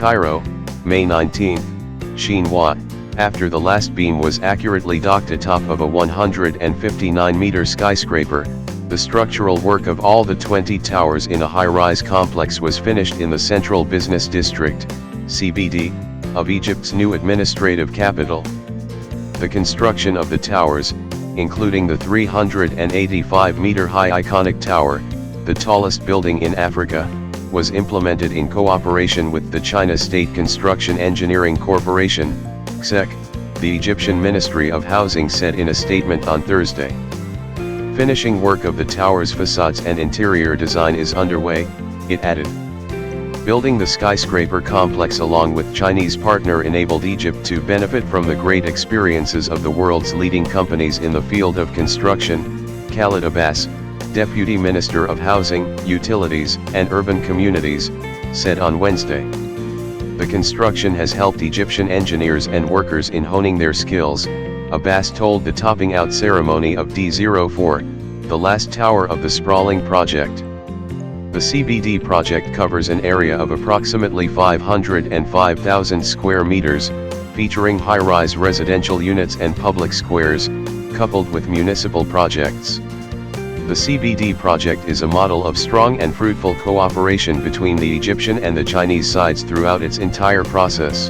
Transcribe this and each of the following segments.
Cairo, May 19, Xinhua, after the last beam was accurately docked atop of a 159-meter skyscraper. The structural work of all the 20 towers in a high-rise complex was finished in the Central Business District, CBD, of Egypt's new administrative capital. The construction of the towers, including the 385-meter-high iconic tower, the tallest building in Africa, was implemented in cooperation with the China State Construction Engineering Corporation, CSEC, the Egyptian Ministry of Housing said in a statement on Thursday. Finishing work of the tower's facades and interior design is underway, it added. Building the skyscraper complex along with Chinese partner enabled Egypt to benefit from the great experiences of the world's leading companies in the field of construction, Khalid Abbas, Deputy Minister of Housing, Utilities, and Urban Communities, said on Wednesday. The construction has helped Egyptian engineers and workers in honing their skills, Abbas told the topping out ceremony of D04, the last tower of the sprawling project. The CBD project covers an area of approximately 505,000 square meters, featuring high-rise residential units and public squares, coupled with municipal projects. The CBD project is a model of strong and fruitful cooperation between the Egyptian and the Chinese sides throughout its entire process.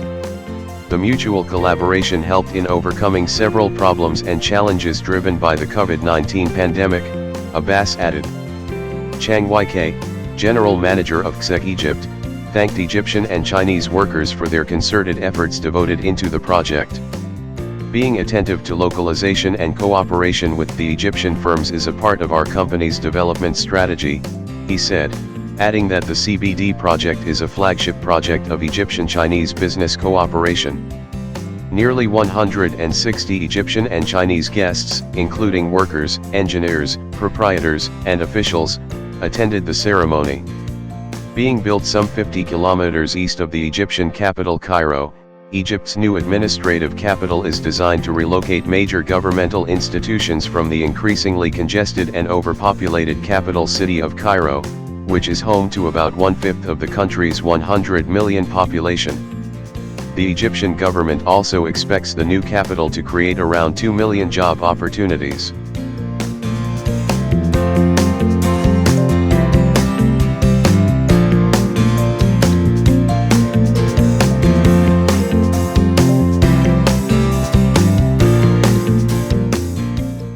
The mutual collaboration helped in overcoming several problems and challenges driven by the COVID-19 pandemic, Abbas added. Chang Yk, General Manager of CSEC Egypt, thanked Egyptian and Chinese workers for their concerted efforts devoted into the project. Being attentive to localization and cooperation with the Egyptian firms is a part of our company's development strategy, he said, adding that the CBD project is a flagship project of Egyptian-Chinese business cooperation. Nearly 160 Egyptian and Chinese guests, including workers, engineers, proprietors, and officials, attended the ceremony. Being built some 50 kilometers east of the Egyptian capital Cairo, Egypt's new administrative capital is designed to relocate major governmental institutions from the increasingly congested and overpopulated capital city of Cairo, which is home to about 1/5 of the country's 100 million population. The Egyptian government also expects the new capital to create around 2 million job opportunities.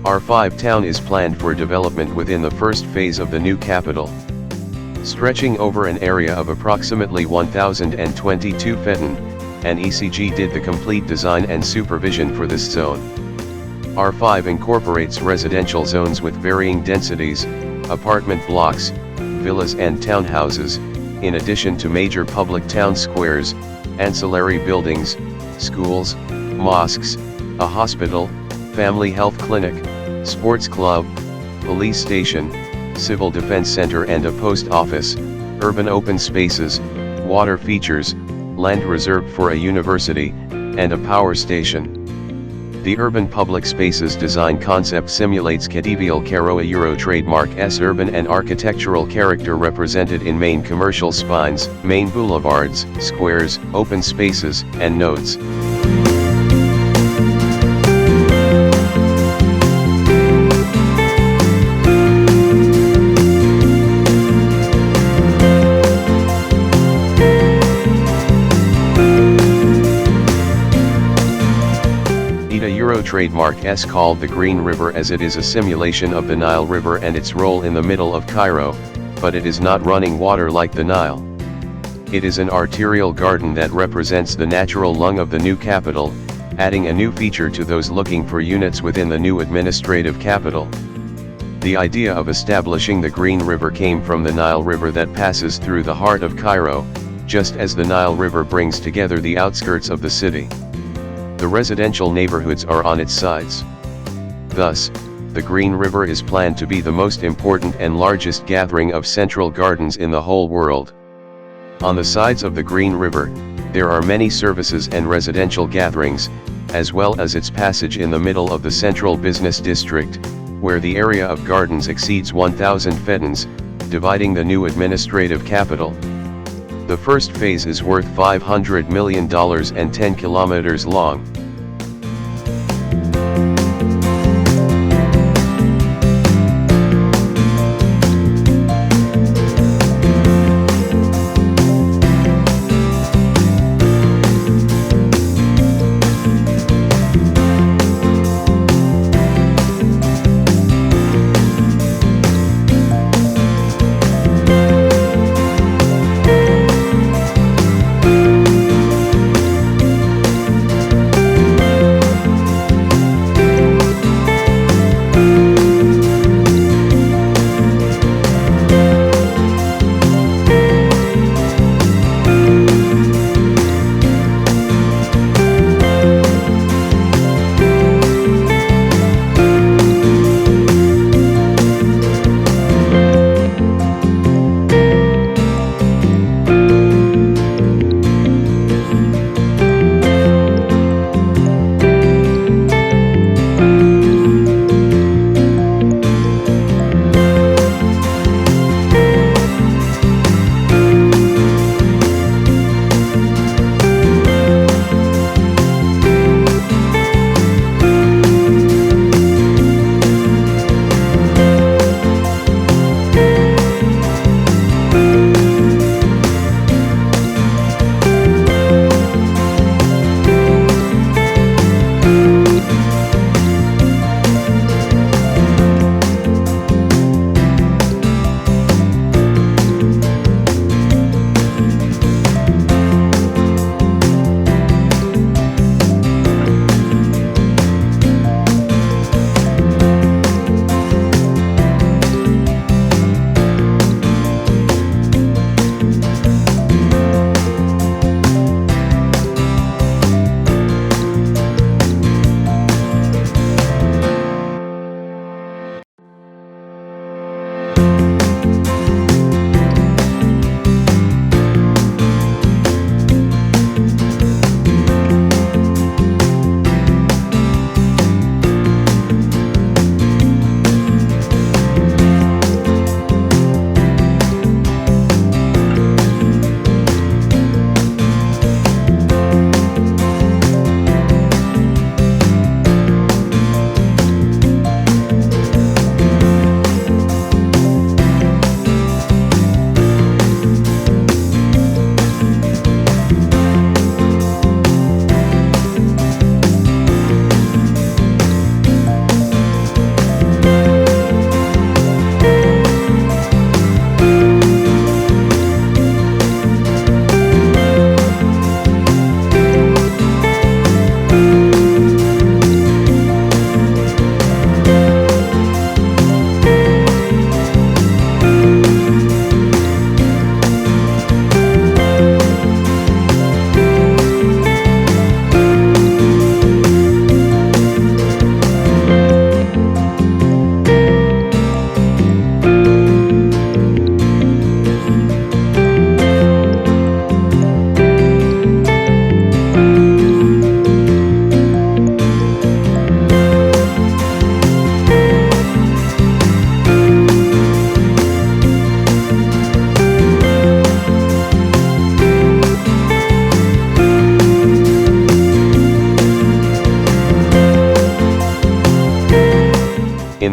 R5 town is planned for development within the first phase of the new capital. Stretching over an area of approximately 1,022 feet, and ECG did the complete design and supervision for this zone. R5 incorporates residential zones with varying densities, apartment blocks, villas and townhouses, in addition to major public town squares, ancillary buildings, schools, mosques, a hospital, family health clinic, sports club, police station, civil defense center and a post office, urban open spaces, water features, land reserved for a university, and a power station. The urban public spaces design concept simulates Khedivial Cairo, a Euro trademark S urban and architectural character represented in main commercial spines, main boulevards, squares, open spaces, and nodes. Trademark S called the Green River as it is a simulation of the Nile River and its role in the middle of Cairo, but it is not running water like the Nile. It is an arterial garden that represents the natural lung of the new capital, adding a new feature to those looking for units within the new administrative capital. The idea of establishing the Green River came from the Nile River that passes through the heart of Cairo, just as the Nile River brings together the outskirts of the city. The residential neighborhoods are on its sides. Thus, the Green River is planned to be the most important and largest gathering of central gardens in the whole world. On the sides of the Green River, there are many services and residential gatherings, as well as its passage in the middle of the central business district, where the area of gardens exceeds 1,000 feet, dividing the new administrative capital. The first phase is worth $500 million and 10 kilometers long.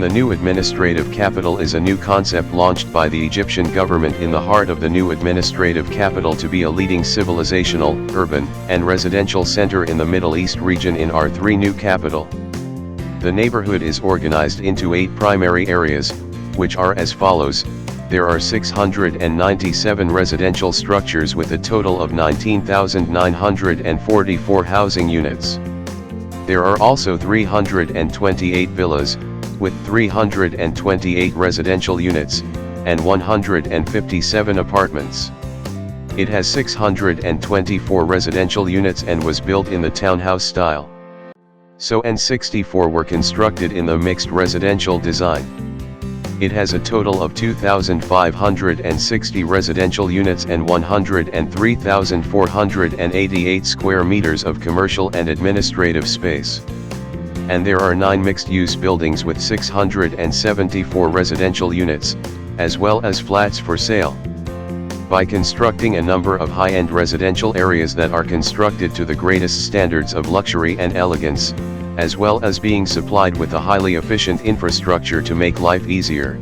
The new administrative capital is a new concept launched by the Egyptian government in the heart of the new administrative capital to be a leading civilizational, urban, and residential center in the Middle East region in our three new capital. The neighborhood is organized into 8 primary areas, which are as follows. There are 697 residential structures with a total of 19,944 housing units. There are also 328 villas, with 328 residential units, and 157 apartments. It has 624 residential units and was built in the townhouse style. And 64 were constructed in the mixed residential design. It has a total of 2,560 residential units and 103,488 square meters of commercial and administrative space. And there are 9 mixed-use buildings with 674 residential units, as well as flats for sale. by constructing a number of high-end residential areas that are constructed to the greatest standards of luxury and elegance, as well as being supplied with a highly efficient infrastructure to make life easier.